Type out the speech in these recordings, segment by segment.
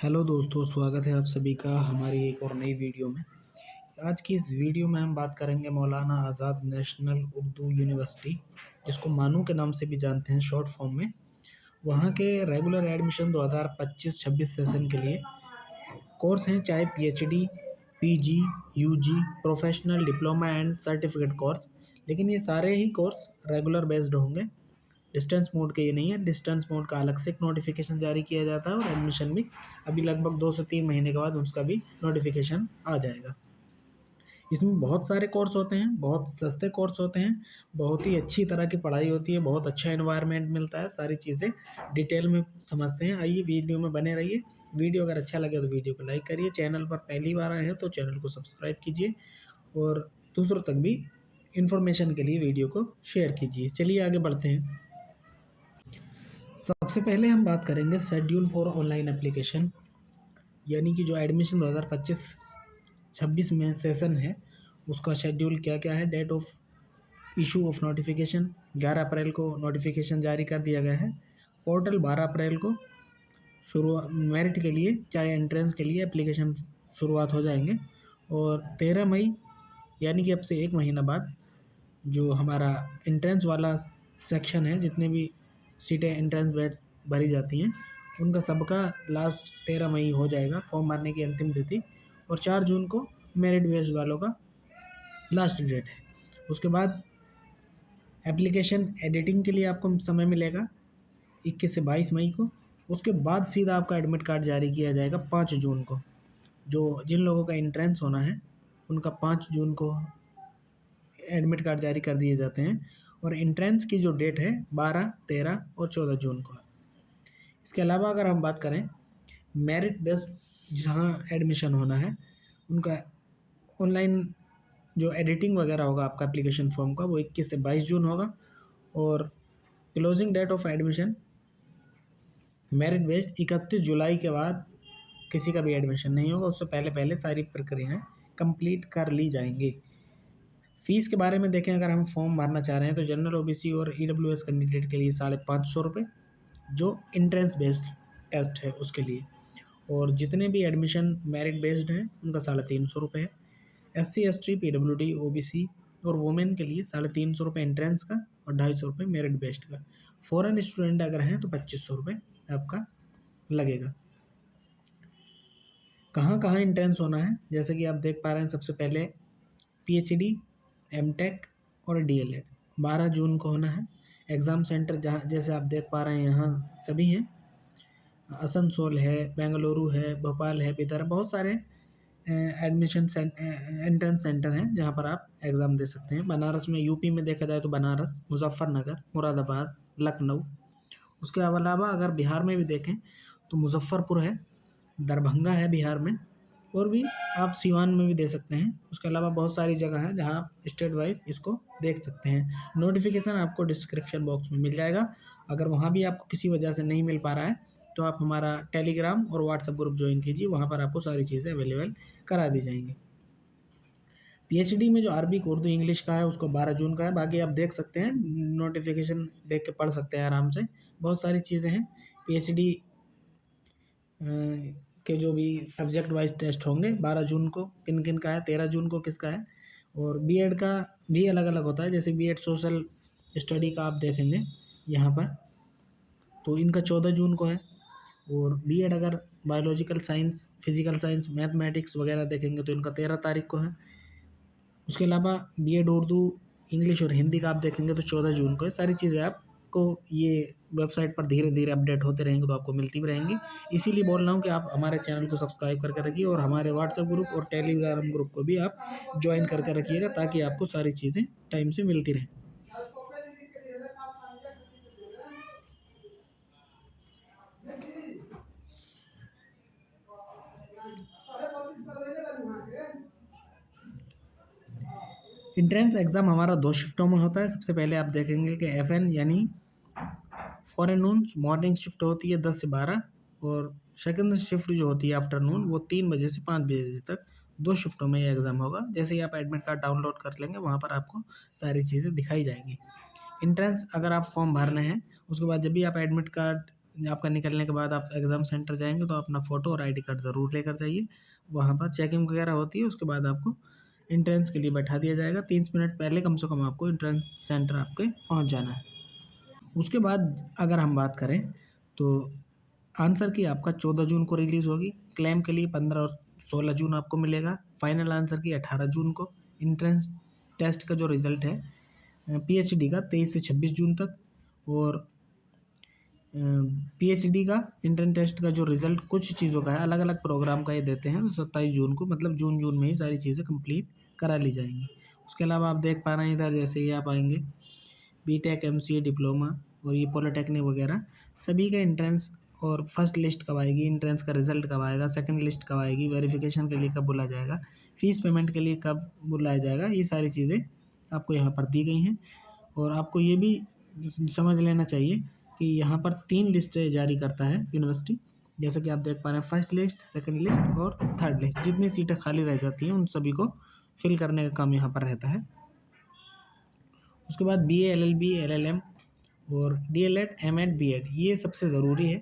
Hello दोस्तों, स्वागत है आप सभी का हमारी एक और नई वीडियो में। आज की इस वीडियो में हम बात करेंगे मौलाना आज़ाद नेशनल उर्दू यूनिवर्सिटी, जिसको मानू के नाम से भी जानते हैं शॉर्ट फॉर्म में। वहाँ के रेगुलर एडमिशन 2025-26 सेशन के लिए कोर्स हैं, चाहे PhD, PG, UG, professional, diploma and certificate course. लेकिन ये सारे ही कोर्स रेगुलर बेस्ड होंगे, डिस्टेंस मोड के ये नहीं है। डिस्टेंस मोड का अलग से एक नोटिफिकेशन जारी किया जाता है और एडमिशन भी अभी लगभग 2 से 3 महीने के बाद उसका भी नोटिफिकेशन आ जाएगा। इसमें बहुत सारे कोर्स होते हैं, बहुत सस्ते कोर्स होते हैं, बहुत ही अच्छी तरह की पढ़ाई होती है, बहुत अच्छा एनवायरनमेंट मिलता है। सारी चीज़ें डिटेल में समझते हैं। आइए वीडियो में बने रहिए। वीडियो अगर अच्छा लगे तो वीडियो को लाइक करिए, चैनल पर पहली बार आए हैं तो चैनल को सब्सक्राइब कीजिए और दूसरों तक भी इन्फॉर्मेशन के लिए वीडियो को शेयर कीजिए। चलिए आगे बढ़ते हैं। सबसे पहले हम बात करेंगे शेड्यूल फॉर ऑनलाइन एप्लीकेशन, यानी कि जो एडमिशन 2025-26 में सेशन है उसका शेड्यूल क्या क्या है। Date of issue of notification 11 अप्रैल को नोटिफिकेशन जारी कर दिया गया है। पोर्टल 12 अप्रैल को शुरुआत मेरिट के लिए, चाहे एंट्रेंस के लिए एप्लीकेशन शुरुआत हो जाएंगे। और 13 मई यानी कि अब से एक महीना बाद जो हमारा एंट्रेंस वाला सेक्शन है, जितने भी सीटें एंट्रेंस भरी जाती हैं उनका सबका लास्ट 13 मई हो जाएगा फॉर्म भरने की अंतिम तिथि। और 4 जून को मेरिट बेस्ड वालों का लास्ट डेट है। उसके बाद एप्लीकेशन एडिटिंग के लिए आपको समय मिलेगा 21 से 22 मई को। उसके बाद सीधा आपका एडमिट कार्ड जारी किया जाएगा 5 जून को। जो जिन लोगों का एंट्रेंस होना है उनका 5 जून को एडमिट कार्ड जारी कर दिए जाते हैं। और एंट्रेंस की जो डेट है 12, 13 और 14 जून को है। इसके अलावा अगर हम बात करें मेरिट बेस्ड जहाँ एडमिशन होना है उनका ऑनलाइन जो एडिटिंग वगैरह होगा आपका एप्लीकेशन फॉर्म का, वो 21 से 22 जून होगा। और closing date of admission merit based 31 जुलाई के बाद किसी का भी एडमिशन नहीं होगा। उससे पहले पहले सारी प्रक्रियाएं कंप्लीट कर ली जाएंगी। फीस के बारे में देखें, अगर हम फॉर्म भरना चाह रहे हैं तो जनरल ओबीसी और ईडब्ल्यूएस कैंडिडेट के लिए 550 रुपये, जो एंट्रेंस बेस्ड टेस्ट है उसके लिए। और जितने भी एडमिशन मेरिट बेस्ड हैं उनका 350 रुपये है। SC ST PWD OBC और वुमेन के लिए 350 रुपये एंट्रेंस का और 250 रुपये मेरिट बेस्ड का। फॉरेन स्टूडेंट अगर हैं तो 2500 रुपये आपका लगेगा। कहाँ कहाँ एंट्रेंस होना है, जैसे कि आप देख पा रहे हैं, सबसे पहले PhD, MTech और DLED 12 जून को होना है। एग्ज़ाम सेंटर जहाँ जैसे आप देख पा रहे हैं यहाँ सभी हैं। आसनसोल है, बेंगलुरु है, भोपाल है, बिदर, बहुत सारे एडमिशन एंट्रेंस सेंटर हैं जहाँ पर आप एग्ज़ाम दे सकते हैं। बनारस में, यूपी में देखा जाए तो बनारस, मुजफ्फरनगर, मुरादाबाद, लखनऊ। उसके अलावा अगर बिहार में भी देखें तो मुजफ्फरपुर है, दरभंगा है बिहार में, और भी आप सीवान में भी दे सकते हैं। उसके अलावा बहुत सारी जगह है जहाँ आप स्टेट वाइज इसको देख सकते हैं। नोटिफिकेशन आपको डिस्क्रिप्शन बॉक्स में मिल जाएगा। अगर वहाँ भी आपको किसी वजह से नहीं मिल पा रहा है तो आप हमारा टेलीग्राम और व्हाट्सएप ग्रुप ज्वाइन कीजिए, वहाँ पर आपको सारी चीज़ें अवेलेबल करा दी जाएंगी। PhD में जो अरबिक, उर्दू, इंग्लिश का है उसको 12 जून का है। बाकी आप देख सकते हैं, नोटिफिकेशन देख के पढ़ सकते हैं आराम से। बहुत सारी चीज़ें हैं। PhD के जो भी सब्जेक्ट वाइज टेस्ट होंगे 12 जून को किन किन का है, 13 जून को किसका है। और बीएड का भी अलग अलग होता है, जैसे बीएड सोशल स्टडी का आप देखेंगे यहाँ पर तो इनका 14 जून को है। और बीएड अगर biological science, physical science, mathematics वगैरह देखेंगे तो इनका 13 तारीख को है। उसके अलावा बीएड उर्दू, इंग्लिश और हिंदी का आप देखेंगे तो 14 जून को है। सारी चीज़ें आपको ये वेबसाइट पर धीरे धीरे अपडेट होते रहेंगे तो आपको मिलती भी रहेंगी। इसीलिए बोल रहा हूँ कि आप हमारे चैनल को सब्सक्राइब करके रखिए और हमारे व्हाट्सएप ग्रुप और टेलीग्राम ग्रुप को भी आप ज्वाइन करके रखिएगा, ताकि आपको सारी चीज़ें टाइम से मिलती रहें। एंट्रेंस एग्ज़ाम हमारा 2 शिफ्टों में होता है। सबसे पहले आप देखेंगे कि FN यानी फॉरनून मॉर्निंग शिफ्ट होती है 10 से 12, और सेकंड शिफ्ट जो होती है आफ्टरनून वो 3 बजे से 5 बजे तक। 2 शिफ्टों में ये एग्ज़ाम होगा। जैसे ही आप एडमिट कार्ड डाउनलोड कर लेंगे वहाँ पर आपको सारी चीज़ें दिखाई जाएंगी। एंट्रेंस अगर आप फॉर्म भरने हैं उसके बाद जब भी आप एडमिट कार्ड आपका निकलने के बाद आप एग्ज़ाम सेंटर जाएंगे तो अपना फ़ोटो और आईडी कार्ड ज़रूर लेकर जाइए। वहाँ पर चेकिंग वगैरह होती है, उसके बाद आपको एंट्रेंस के लिए बैठा दिया जाएगा। 30 मिनट पहले कम से कम आपको एंट्रेंस सेंटर आपके पहुँच जाना है। उसके बाद अगर हम बात करें तो आंसर की आपका 14 जून को रिलीज़ होगी। क्लेम के लिए 15 और 16 जून आपको मिलेगा। फाइनल आंसर की 18 जून को। एंट्रेंस टेस्ट का जो रिज़ल्ट है पीएचडी का 23 से 26 जून तक। और पीएचडी का एंट्रेंस टेस्ट का जो रिज़ल्ट कुछ चीज़ों का है, अलग अलग प्रोग्राम का ये देते हैं, तो 27 जून को, मतलब जून में ही सारी चीज़ें कंप्लीट करा ली जाएंगी। उसके अलावा आप देख पा रहे हैं इधर, जैसे ये आप आएंगे बीटेक, एमसीए, डिप्लोमा और ये पॉलिटेक्निक वगैरह सभी का एंट्रेंस और फर्स्ट लिस्ट कब आएगी, एंट्रेंस का रिजल्ट कब आएगा, सेकंड लिस्ट कब आएगी, वेरिफिकेशन के लिए कब बुलाया जाएगा, फीस पेमेंट के लिए कब बुलाया जाएगा, ये सारी चीज़ें आपको यहाँ पर दी गई हैं। और आपको ये भी समझ लेना चाहिए कि यहाँ पर 3 लिस्टें जारी करता है यूनिवर्सिटी, जैसा कि आप देख पा रहे हैं, फर्स्ट लिस्ट, सेकंड लिस्ट और थर्ड लिस्ट। जितनी सीटें खाली रह जाती हैं उन सभी को फिल करने का काम यहाँ पर रहता है। उसके बाद बीए, एलएलबी, एलएलएम और डीएलएड, एमएड, बीएड ये सबसे ज़रूरी है।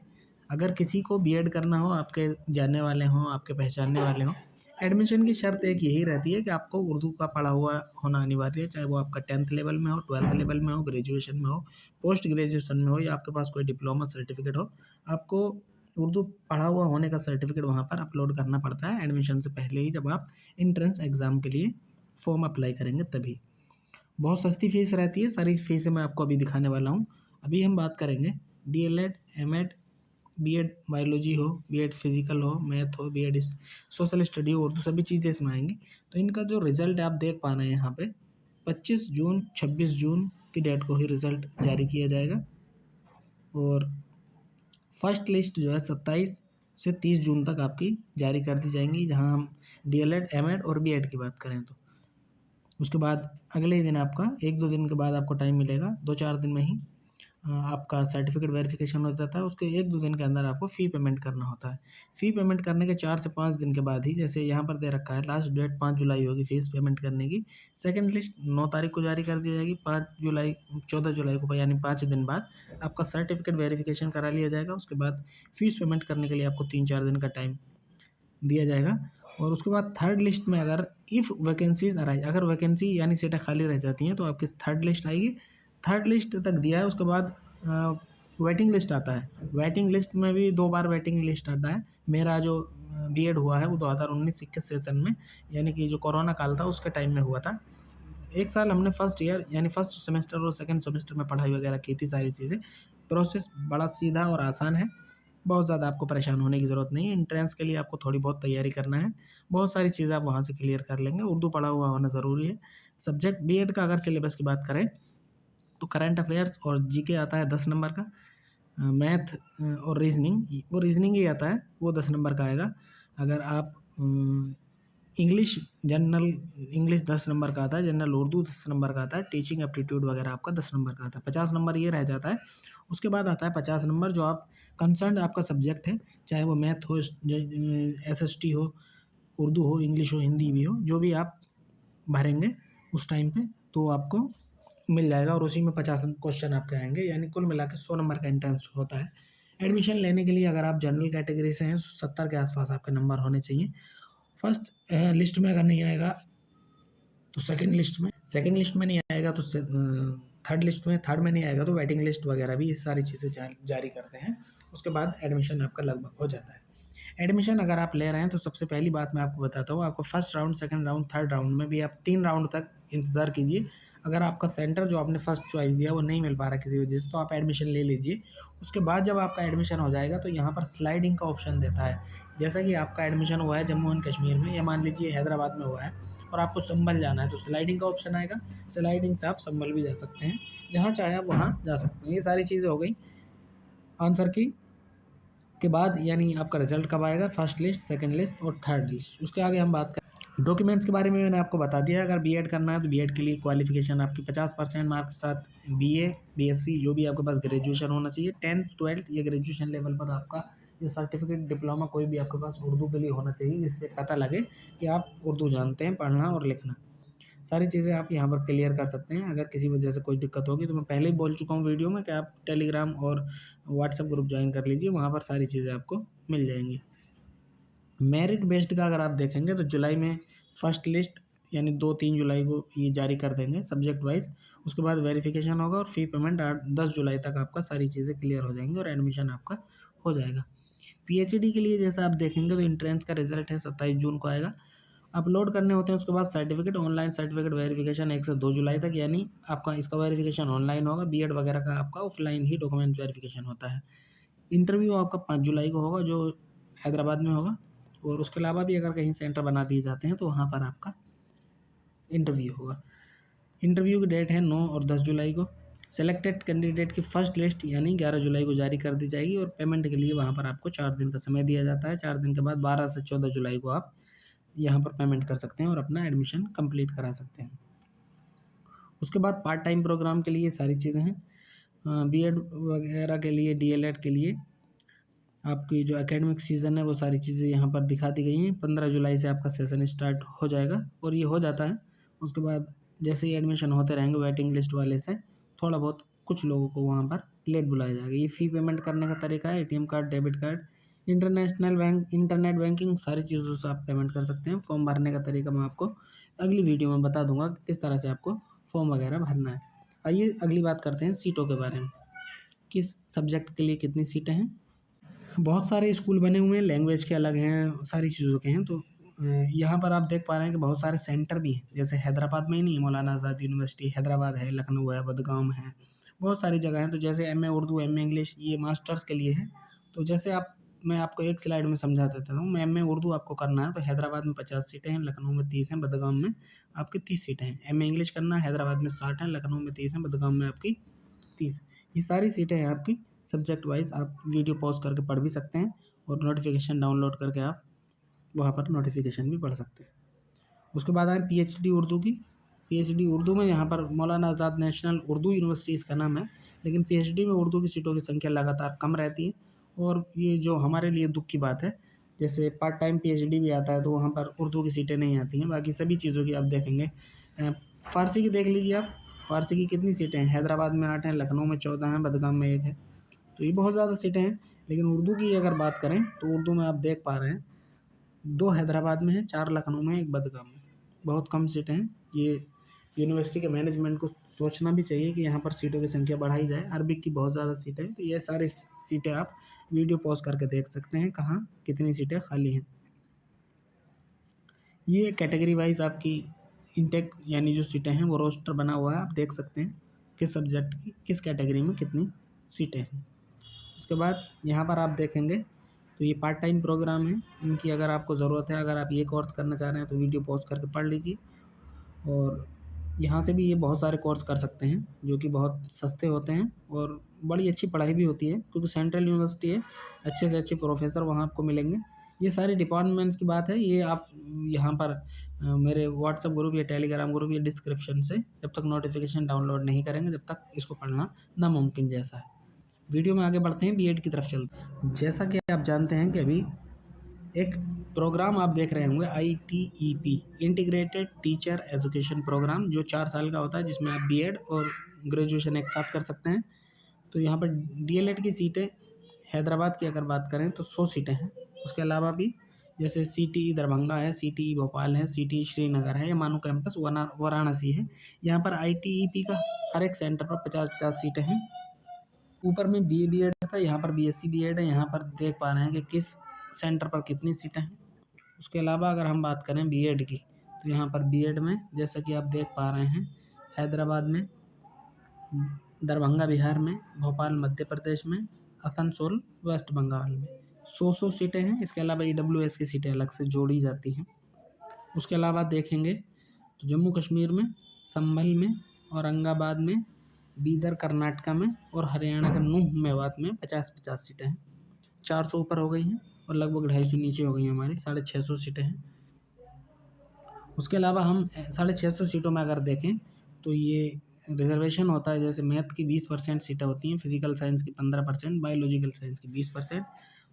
अगर किसी को बीएड करना हो, आपके जानने वाले हों, आपके पहचानने वाले हों, एडमिशन की शर्त एक यही रहती है कि आपको उर्दू का पढ़ा हुआ होना अनिवार्य है, चाहे वो आपका 10th लेवल में हो, 12th लेवल में हो, ग्रेजुएशन में हो, पोस्ट ग्रेजुएशन में हो या आपके पास कोई डिप्लोमा सर्टिफिकेट हो, आपको उर्दू पढ़ा हुआ होने का सर्टिफिकेट वहाँ पर अपलोड करना पड़ता है एडमिशन से पहले ही, जब आप एंट्रेंस एग्ज़ाम के लिए फॉर्म अप्लाई करेंगे तभी। बहुत सस्ती फ़ीस रहती है, सारी फ़ीसें मैं आपको अभी दिखाने वाला हूँ। अभी हम बात करेंगे डीएलएड, एमएड, बीएड बायोलॉजी हो, बीएड फिजिकल हो, मैथ हो, बीएड सोशल स्टडी हो, उर्दू, सभी चीज़ें इसमें आएंगी। तो इनका जो रिज़ल्ट आप देख पा रहे हैं यहाँ पे 25 जून, 26 जून की डेट को ही रिज़ल्ट जारी किया जाएगा। और फर्स्ट लिस्ट जो है 27 से 30 जून तक आपकी जारी कर दी जाएंगी, जहाँ हम डीएलएड, एमएड और बीएड की बात करें तो। उसके बाद अगले ही दिन आपका 1-2 दिन के बाद आपको टाइम मिलेगा, 2-4 दिन में ही आपका सर्टिफिकेट वेरिफिकेशन हो जाता है। उसके 1-2 दिन के अंदर आपको फ़ी पेमेंट करना होता है। फ़ी पेमेंट करने के 4 से 5 दिन के बाद ही, जैसे यहाँ पर दे रखा है लास्ट डेट 5 जुलाई होगी फ़ीस पेमेंट करने की। सेकंड लिस्ट 9 तारीख को जारी कर दी जाएगी। 14 जुलाई को, यानी 5 दिन बाद आपका सर्टिफिकेट वेरिफिकेशन करा लिया जाएगा। उसके बाद फ़ीस पेमेंट करने के लिए आपको 3-4 दिन का टाइम दिया जाएगा। और उसके बाद थर्ड लिस्ट में अगर इफ़ वैकेंसीज अराइज, अगर वैकेंसी यानी सीटें खाली रह जाती हैं तो आपकी थर्ड लिस्ट आएगी। थर्ड लिस्ट तक दिया है, उसके बाद वेटिंग लिस्ट आता है। वेटिंग लिस्ट में भी 2 बार वेटिंग लिस्ट आता है। मेरा जो बीएड हुआ है वो 2019-21 सेशन में, यानी कि जो कोरोना काल था उसके टाइम में हुआ था। 1 साल हमने फर्स्ट ईयर यानी फर्स्ट सेमेस्टर और सेकंड सेमेस्टर में पढ़ाई वगैरह की थी, सारी चीज़ें। प्रोसेस बड़ा सीधा और आसान है, बहुत ज़्यादा आपको परेशान होने की ज़रूरत नहीं है। एंट्रेंस के लिए आपको थोड़ी बहुत तैयारी करना है, बहुत सारी चीज़ें आप वहाँ से क्लियर कर लेंगे। उर्दू पढ़ा हुआ होना ज़रूरी है। सब्जेक्ट बीएड का अगर सिलेबस की बात करें तो करंट अफेयर्स और जीके आता है 10 नंबर का। मैथ और रीजनिंग, वो रीजनिंग ही आता है, वो 10 नंबर का आएगा। अगर आप इंग्लिश, जनरल इंग्लिश 10 नंबर का आता है, जनरल उर्दू 10 नंबर का आता है, टीचिंग एप्टीट्यूड वगैरह आपका 10 नंबर का आता है। 50 नंबर ये रह जाता है। उसके बाद आता है 50 नंबर जो आप कंसर्न आपका सब्जेक्ट है, चाहे वो मैथ हो, एसएसटी हो, उर्दू हो, इंग्लिश हो, हिंदी भी हो, जो भी आप भरेंगे उस टाइम पे तो आपको मिल जाएगा। और उसी में 50 क्वेश्चन आपके आएंगे, यानी कुल मिला के 100 नंबर का एंट्रेंस होता है। एडमिशन लेने के लिए अगर आप जनरल कैटेगरी से हैं 70 के आसपास आपके नंबर होने चाहिए। फर्स्ट लिस्ट में अगर नहीं आएगा तो सेकंड लिस्ट में नहीं आएगा तो थर्ड लिस्ट में, थर्ड में नहीं आएगा तो वेटिंग लिस्ट वगैरह भी, ये सारी चीज़ें जारी करते हैं। उसके बाद एडमिशन आपका लगभग हो जाता है। एडमिशन अगर आप ले रहे हैं तो सबसे पहली बात मैं आपको बताता हूँ, आपको first round, second round, third round में भी आप 3 राउंड तक इंतज़ार कीजिए। अगर आपका सेंटर जो आपने फर्स्ट चॉइस दिया वो नहीं मिल पा रहा किसी वजह से, तो आप एडमिशन ले लीजिए। उसके बाद जब आपका एडमिशन हो जाएगा तो यहाँ पर स्लाइडिंग का ऑप्शन देता है। जैसा कि आपका एडमिशन हुआ है जम्मू एंड कश्मीर में, या मान लीजिए हैदराबाद में हुआ है और आपको संभल जाना है, तो स्लाइडिंग का ऑप्शन आएगा। स्लाइडिंग से आप संभल भी जा सकते हैं, जहाँ चाहे आप वहाँ जा सकते हैं। ये सारी चीज़ें हो गई आंसर की के बाद, यानी आपका रिजल्ट कब आएगा, फर्स्ट लिस्ट, सेकंड लिस्ट और थर्ड लिस्ट। उसके आगे हम बात करें डॉक्यूमेंट्स के बारे में। मैंने आपको बता दिया है, अगर बीएड करना है तो बीएड के लिए क्वालिफिकेशन आपकी 50% मार्क्स के साथ बीए, बीएससी, जो भी आपके पास ग्रेजुएशन होना चाहिए, 10th 12th या ग्रेजुएशन लेवल पर आपका ये सर्टिफिकेट, डिप्लोमा कोई भी आपके पास उर्दू के लिए होना चाहिए, जिससे पता लगे कि आप उर्दू जानते हैं पढ़ना और लिखना। सारी चीज़ें आप यहाँ पर क्लियर कर सकते हैं। अगर किसी वजह से कोई दिक्कत होगी तो मैं पहले ही बोल चुका हूँ वीडियो में कि आप टेलीग्राम और व्हाट्सएप ग्रुप ज्वाइन कर लीजिए, वहाँ पर सारी चीज़ें आपको मिल जाएंगी। मेरिट बेस्ड का अगर आप देखेंगे तो जुलाई में फर्स्ट लिस्ट यानी 2-3 जुलाई को ये जारी कर देंगे सब्जेक्ट वाइज। उसके बाद वेरिफिकेशन होगा और फ़ी पेमेंट 10 जुलाई तक आपका सारी चीज़ें क्लियर हो जाएंगी और एडमिशन आपका हो जाएगा। पीएचडी के लिए जैसा आप देखेंगे तो एंट्रेंस का रिजल्ट है 27 जून को आएगा। अपलोड करने होते हैं, उसके बाद सर्टिफिकेट, ऑनलाइन सर्टिफिकेट वेरिफिकेशन 1 से 2 जुलाई तक, यानी आपका इसका वेरिफिकेशन ऑनलाइन होगा। बीएड वगैरह का आपका ऑफलाइन ही डॉक्यूमेंट वेरिफिकेशन होता है। इंटरव्यू आपका 5 जुलाई को होगा जो हैदराबाद में होगा, और उसके अलावा भी अगर कहीं सेंटर बना दिए जाते हैं तो वहाँ पर आपका इंटरव्यू होगा। इंटरव्यू की डेट है 9 और 10 जुलाई को। सेलेक्टेड कैंडिडेट की फर्स्ट लिस्ट यानी 11 जुलाई को जारी कर दी जाएगी और पेमेंट के लिए वहाँ पर आपको 4 दिन का समय दिया जाता है। 4 दिन के बाद 12 से 14 जुलाई को आप यहाँ पर पेमेंट कर सकते हैं और अपना एडमिशन कंप्लीट करा सकते हैं। उसके बाद पार्ट टाइम प्रोग्राम के लिए सारी चीज़ें हैं। बीएड वगैरह के लिए, डीएलएड के लिए आपकी जो एकेडमिक सीज़न है वो सारी चीज़ें यहाँ पर दिखा दी गई हैं। 15 जुलाई से आपका सेशन स्टार्ट हो जाएगा और ये हो जाता है। उसके बाद जैसे ही एडमिशन होते रहेंगे वेटिंग लिस्ट वाले से थोड़ा बहुत कुछ लोगों को वहाँ पर लेट बुलाया जाएगा। ये फ़ी पेमेंट करने का तरीका है ATM card, debit card, international bank, internet banking, सारी चीज़ों से आप पेमेंट कर सकते हैं। फॉर्म भरने का तरीका मैं आपको अगली वीडियो में बता दूंगा कि किस तरह से आपको फॉर्म वगैरह भरना है। आइए अगली बात करते हैं सीटों के बारे में, किस सब्जेक्ट के लिए कितनी सीटें हैं। बहुत सारे स्कूल बने हुए हैं, लैंग्वेज के अलग हैं, सारी चीज़ों के हैं। तो यहाँ पर आप देख पा रहे हैं कि बहुत सारे सेंटर भी हैं। जैसे हैदराबाद में ही नहीं, मौलाना आज़ाद यूनिवर्सिटी हैदराबाद है, लखनऊ है, बडगाम है, बहुत सारी जगह हैं। तो जैसे एमए उर्दू, एमए इंग्लिश, ये मास्टर्स के लिए है। तो जैसे मैं आपको एक स्लाइड में समझा देता हूँ। एमए उर्दू आपको करना है तो हैदराबाद में 50 सीटें हैं, लखनऊ में 30 हैं, बडगाम में आपकी 30 सीटें हैं। एमए इंग्लिश करना है, हैदराबाद में 60 हैं, लखनऊ में 30 हैं, बडगाम में आपकी 30। ये सारी सीटें हैं आपकी सब्जेक्ट वाइज। आप वीडियो पॉज करके पढ़ भी सकते हैं और नोटिफिकेशन डाउनलोड करके आप वहाँ पर नोटिफिकेशन भी पढ़ सकते हैं। उसके बाद आए पीएचडी उर्दू की। पीएचडी उर्दू में यहाँ पर मौलाना आज़ाद नेशनल उर्दू यूनिवर्सिटी इसका नाम है, लेकिन पीएचडी में उर्दू की सीटों की संख्या लगातार कम रहती है और ये जो हमारे लिए दुख की बात है। जैसे पार्ट टाइम पीएचडी भी आता है तो वहाँ पर उर्दू की सीटें नहीं आती हैं। बाकी सभी चीज़ों की आप देखेंगे। फ़ारसी की देख लीजिए आप, फ़ारसी की कितनी सीटें हैं? हैदराबाद में 8 हैं, लखनऊ में 14 हैं, बडगाम में 1 है। तो ये बहुत ज़्यादा सीटें हैं। लेकिन उर्दू की अगर बात करें तो उर्दू में आप देख पा रहे हैं 2 हैदराबाद में है, 4 लखनऊ में, 1 बडगाम में। बहुत कम सीटें हैं। ये यूनिवर्सिटी के मैनेजमेंट को सोचना भी चाहिए कि यहाँ पर सीटों की संख्या बढ़ाई जाए। अरबिक की बहुत ज़्यादा सीटें हैं। तो ये सारी सीटें आप वीडियो पॉज करके देख सकते हैं कहाँ कितनी सीटें खाली हैं। ये कैटेगरी वाइज आपकी इंटेक यानी जो सीटें हैं वो रोस्टर बना हुआ है, आप देख सकते हैं किस सब्जेक्ट की किस कैटेगरी में कितनी सीटें हैं। उसके बाद यहाँ पर आप देखेंगे तो ये पार्ट टाइम प्रोग्राम है। इनकी अगर आपको ज़रूरत है, अगर आप ये कोर्स करना चाह रहे हैं तो वीडियो पॉज करके पढ़ लीजिए। और यहाँ से भी ये बहुत सारे कोर्स कर सकते हैं जो कि बहुत सस्ते होते हैं और बड़ी अच्छी पढ़ाई भी होती है क्योंकि सेंट्रल यूनिवर्सिटी है। अच्छे से अच्छे प्रोफेसर वहाँ आपको मिलेंगे। ये सारी डिपार्टमेंट्स की बात है। ये आप यहाँ पर मेरे व्हाट्सएप ग्रुप या टेलीग्राम ग्रुप या डिस्क्रिप्शन से जब तक नोटिफिकेशन डाउनलोड नहीं करेंगे जब तक इसको पढ़ना नामुमकिन जैसा है। वीडियो में आगे बढ़ते हैं, बीएड की तरफ चलते हैं। जैसा कि आप जानते हैं कि अभी एक प्रोग्राम आप देख रहे होंगे ITEP, integrated teacher education programme, जो 4 साल का होता है जिसमें आप बीएड और ग्रेजुएशन एक साथ कर सकते हैं। तो यहाँ पर डीएलएड की सीटें हैदराबाद की अगर बात करें तो 100 सीटें हैं। उसके अलावा भी जैसे CTE दरभंगा है, CTE भोपाल है, CTE श्रीनगर है, या मानो कैंपस वाराणसी है। यहाँ पर ITEP का हर एक सेंटर पर 50-50 सीटें हैं। ऊपर में BA बीएड था, यहाँ पर BSc बीएड है। यहाँ पर देख पा रहे हैं कि किस सेंटर पर कितनी सीटें हैं। उसके अलावा अगर हम बात करें बीएड की तो यहाँ पर बीएड में जैसा कि आप देख पा रहे हैं हैदराबाद में, दरभंगा बिहार में, भोपाल मध्य प्रदेश में, आसनसोल वेस्ट बंगाल में 100 सीटें हैं। इसके अलावा EWS की सीटें अलग से जोड़ी जाती हैं। उसके अलावा देखेंगे तो जम्मू कश्मीर में, संभल में, औरंगाबाद में, बीदर कर्नाटका में और हरियाणा के नूह मेवात में 50-50 सीटें हैं। 400 ऊपर हो गई हैं और लगभग 250 नीचे हो गई हैं, हमारी 650 सीटें हैं। उसके अलावा हम 650 सीटों में अगर देखें तो ये रिजर्वेशन होता है। जैसे मैथ की 20% सीटें होती हैं, फिजिकल साइंस की 15%, बायोलॉजिकल साइंस की 20%,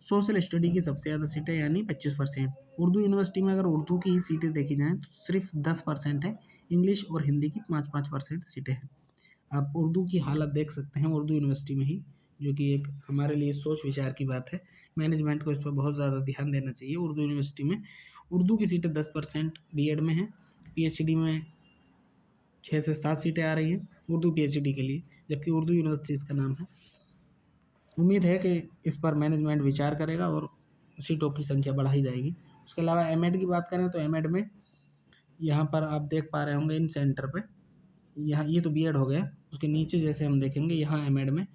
सोशल स्टडी की सबसे ज़्यादा सीटें यानी 25%। उर्दू यूनिवर्सिटी में अगर उर्दू की ही सीटें देखी जाएँ तो सिर्फ 10% है, इंग्लिश और हिंदी की 5-5% सीटें हैं। आप उर्दू की हालत देख सकते हैं उर्दू यूनिवर्सिटी में ही, जो कि एक हमारे लिए सोच विचार की बात है। मैनेजमेंट को इस पर बहुत ज़्यादा ध्यान देना चाहिए। उर्दू यूनिवर्सिटी में उर्दू की सीटें 10% बीएड में हैं, पीएचडी में 6 से 7 सीटें आ रही हैं उर्दू पीएचडी के लिए, जबकि उर्दू यूनिवर्सिटी इसका नाम है। उम्मीद है कि इस पर मैनेजमेंट विचार करेगा और सीटों की संख्या बढ़ाई जाएगी। उसके अलावा एमएड की बात करें तो एमएड में यहाँ पर आप देख पा रहे होंगे इन सेंटर पे, यहाँ ये तो बीएड हो गया, उसके नीचे जैसे हम देखेंगे यहाँ एमएड में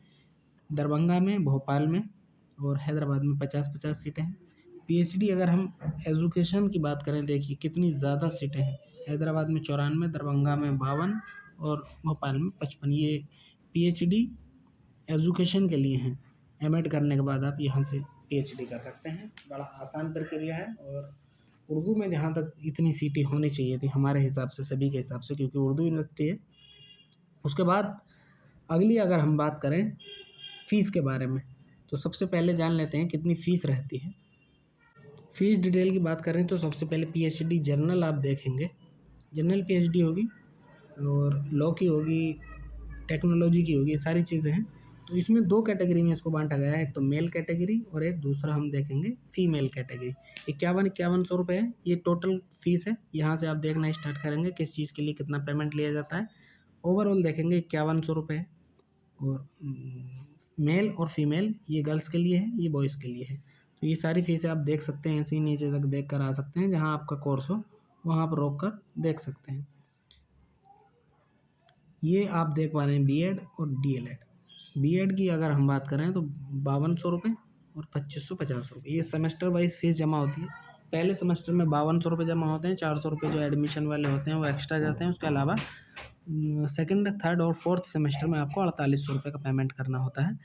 दरभंगा में, भोपाल में और हैदराबाद में 50-50 सीटें हैं। पीएचडी अगर हम एजुकेशन की बात करें, देखिए कितनी ज़्यादा सीटें हैं। हैदराबाद में 94, दरभंगा में 52 और भोपाल में 55। ये पीएचडी एजुकेशन के लिए हैं। एमएड करने के बाद आप यहाँ से पीएचडी कर सकते हैं। बड़ा आसान प्रक्रिया है। और उर्दू में जहाँ तक इतनी सीटें होनी चाहिए थी हमारे हिसाब से, सभी के हिसाब से, क्योंकि उर्दू यूनिवर्सिटी है। उसके बाद अगली अगर हम बात करें फ़ीस के बारे में, तो सबसे पहले जान लेते हैं कितनी फ़ीस रहती है। फ़ीस डिटेल की बात करें तो सबसे पहले पीएचडी जनरल आप देखेंगे, जनरल पीएचडी होगी और लॉ की होगी, टेक्नोलॉजी की होगी, सारी चीज़ें हैं। तो इसमें 2 कैटेगरी में इसको बांटा गया है, एक तो मेल कैटेगरी और एक दूसरा हम देखेंगे फीमेल कैटेगरी। 51-5100 रुपये है ये टोटल फ़ीस है। यहाँ से आप देखना स्टार्ट करेंगे किस चीज़ के लिए कितना पेमेंट लिया जाता है। ओवरऑल देखेंगे 5100 रुपये है। और मेल और फीमेल ये गर्ल्स के लिए है, ये बॉयज़ के लिए है। तो ये सारी फ़ीसें आप देख सकते हैं, ऐसे ही नीचे तक देख कर आ सकते हैं। जहाँ आपका कोर्स हो वहाँ पर रोक कर देख सकते हैं। ये आप देख पा रहे हैं बीएड और डीएलएड। बीएड की अगर हम बात करें तो 5200 रुपये और 2550 रुपये ये सेमेस्टर वाइज फ़ीस जमा होती है। पहले सेमेस्टर में 5200 रुपये जमा होते हैं, 400 रुपये जो एडमिशन वाले होते हैं वो एक्स्ट्रा जाते हैं। उसके अलावा सेकंड, थर्ड और फोर्थ सेमेस्टर में आपको 4800 रुपये का पेमेंट करना होता है।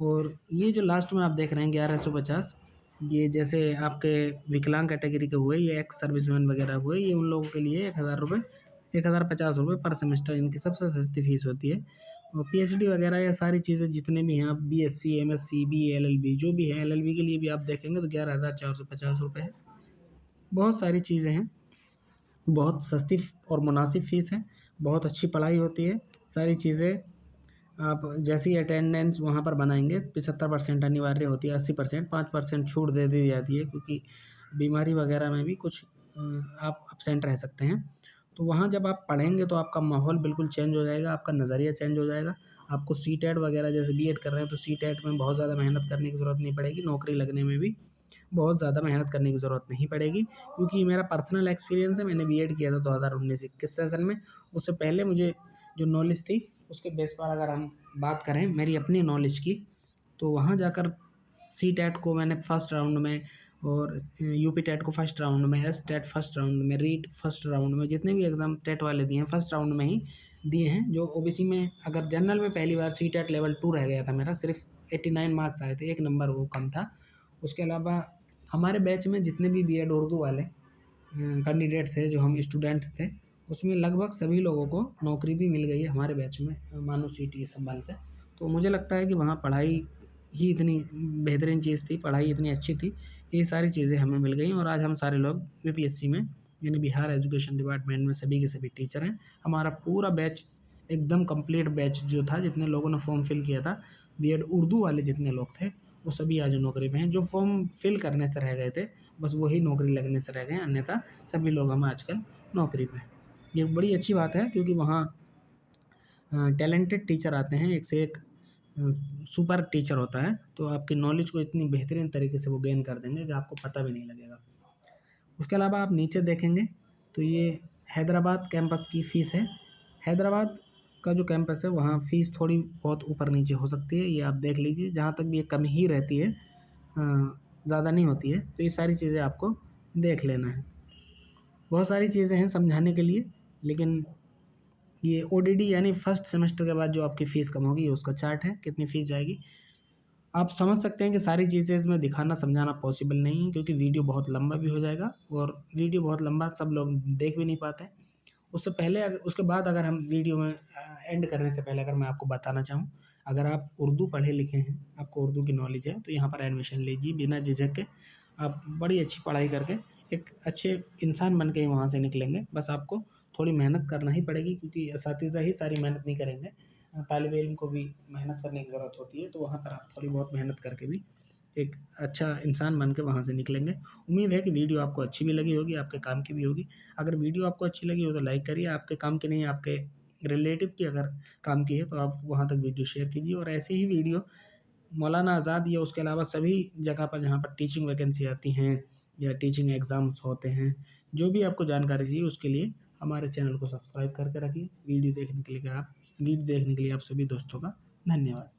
और ये जो लास्ट में आप देख रहे हैं 1150, ये जैसे आपके विकलांग कैटेगरी के हुए, ये एक्स सर्विसमैन वगैरह हुए, ये उन लोगों के लिए 1000 रुपये, 1050 रुपये पर सेमेस्टर इनकी सबसे सस्ती फ़ीस होती है। और पीएचडी वगैरह ये सारी चीज़ें जितने भी हैं, आप बीएससी, एमएससी, बीए, एलएलबी जो भी है, एलएलबी के लिए भी आप देखेंगे तो 11450 रुपये है। बहुत सारी चीज़ें हैं, बहुत सस्ती और मुनासिब फ़ीस है, बहुत अच्छी पढ़ाई होती है। सारी चीज़ें आप जैसी अटेंडेंस वहाँ पर बनाएंगे 75% अनिवार्य होती है, 80%, 5% छूट दे दी जाती है क्योंकि बीमारी वगैरह में भी कुछ आप एब्सेंट रह सकते हैं। तो वहाँ जब आप पढ़ेंगे तो आपका माहौल बिल्कुल चेंज हो जाएगा, आपका नज़रिया चेंज हो जाएगा। आपको सीटेट वगैरह जैसे बीएड कर रहे हैं तो सीटेट में बहुत ज़्यादा मेहनत करने की ज़रूरत नहीं पड़ेगी, नौकरी लगने में भी बहुत ज़्यादा मेहनत करने की ज़रूरत नहीं पड़ेगी। क्योंकि मेरा पर्सनल एक्सपीरियंस है, मैंने बीएड किया था 2019-21 सेशन में। उससे पहले मुझे जो नॉलेज थी उसके बेस पर अगर हम बात करें मेरी अपनी नॉलेज की, तो वहाँ जाकर सीटेट को मैंने फर्स्ट राउंड में और यूपी टेट को फर्स्ट राउंड में, एस टेट फर्स्ट राउंड में, रीट फर्स्ट राउंड में, जितने भी एग्ज़ाम टेट वाले दिए हैं फर्स्ट राउंड में ही दिए हैं। जो ओबीसी में अगर जनरल में पहली बार सीटेट लेवल 2 रह गया था मेरा, सिर्फ 89 मार्क्स आए थे, 1 नंबर वो कम था। उसके अलावा हमारे बैच में जितने भी बीएड उर्दू वाले कैंडिडेट थे, जो हम स्टूडेंट थे, उसमें लगभग सभी लोगों को नौकरी भी मिल गई है हमारे बैच में, मानो सिटी संभाल से। तो मुझे लगता है कि वहाँ पढ़ाई ही इतनी बेहतरीन चीज़ थी, पढ़ाई इतनी अच्छी थी, ये सारी चीज़ें हमें मिल गई और आज हम सारे लोग बीपीएससी में, यानी बिहार एजुकेशन डिपार्टमेंट में सभी के सभी टीचर हैं। हमारा पूरा बैच एकदम कंप्लीट बैच जो था, जितने लोगों ने फॉर्म फिल किया था, बीएड उर्दू वाले जितने लोग थे वो सभी आज नौकरी पे हैं। जो फॉर्म फिल करने से रह गए थे बस वही नौकरी लगने से रह गए, अन्यथा सभी लोग हम आजकल नौकरी पे हैं। ये बड़ी अच्छी बात है क्योंकि वहाँ टैलेंटेड टीचर आते हैं, एक से एक सुपर टीचर होता है, तो आपकी नॉलेज को इतनी बेहतरीन तरीके से वो गेन कर देंगे कि आपको पता भी नहीं लगेगा। उसके अलावा आप नीचे देखेंगे तो ये हैदराबाद कैंपस की फ़ीस है। हैदराबाद का जो कैंपस है वहाँ फ़ीस थोड़ी बहुत ऊपर नीचे हो सकती है, ये आप देख लीजिए। जहाँ तक भी ये कम ही रहती है, ज़्यादा नहीं होती है। तो ये सारी चीज़ें आपको देख लेना है। बहुत सारी चीज़ें हैं समझाने के लिए, लेकिन ये ओडीडी यानी फर्स्ट सेमेस्टर के बाद जो आपकी फ़ीस कम होगी, ये उसका चार्ट है, कितनी फ़ीस जाएगी। आप समझ सकते हैं कि सारी चीज़ें इसमें दिखाना समझाना पॉसिबल नहीं है, क्योंकि वीडियो बहुत लंबा भी हो जाएगा और वीडियो बहुत लंबा सब लोग देख भी नहीं पाते। उससे पहले उसके बाद अगर हम वीडियो में एंड करने से पहले अगर मैं आपको बताना चाहूँ, अगर आप उर्दू पढ़े लिखे हैं, आपको उर्दू की नॉलेज है, तो यहाँ पर एडमिशन लीजिए बिना झिझक के। आप बड़ी अच्छी पढ़ाई करके एक अच्छे इंसान बन के ही वहाँ से निकलेंगे। बस आपको थोड़ी मेहनत करना ही पड़ेगी, क्योंकि असातिज़ा ही सारी मेहनत नहीं करेंगे, तालिब इल्म को भी मेहनत करने की ज़रूरत होती है। तो वहाँ पर आप थोड़ी बहुत मेहनत करके भी एक अच्छा इंसान बन के वहाँ से निकलेंगे। उम्मीद है कि वीडियो आपको अच्छी भी लगी होगी, आपके काम की भी होगी। अगर वीडियो आपको अच्छी लगी हो तो लाइक करिए, आपके काम की नहीं, आपके रिलेटिव की अगर काम की है तो आप वहाँ तक वीडियो शेयर कीजिए। और ऐसे ही वीडियो मौलाना आज़ाद या उसके अलावा सभी जगह पर जहाँ पर टीचिंग वैकेंसी आती हैं या टीचिंग एग्ज़ाम्स होते हैं, जो भी आपको जानकारी चाहिए उसके लिए हमारे चैनल को सब्सक्राइब करके रखिए। वीडियो देखने के लिए आप सभी दोस्तों का धन्यवाद।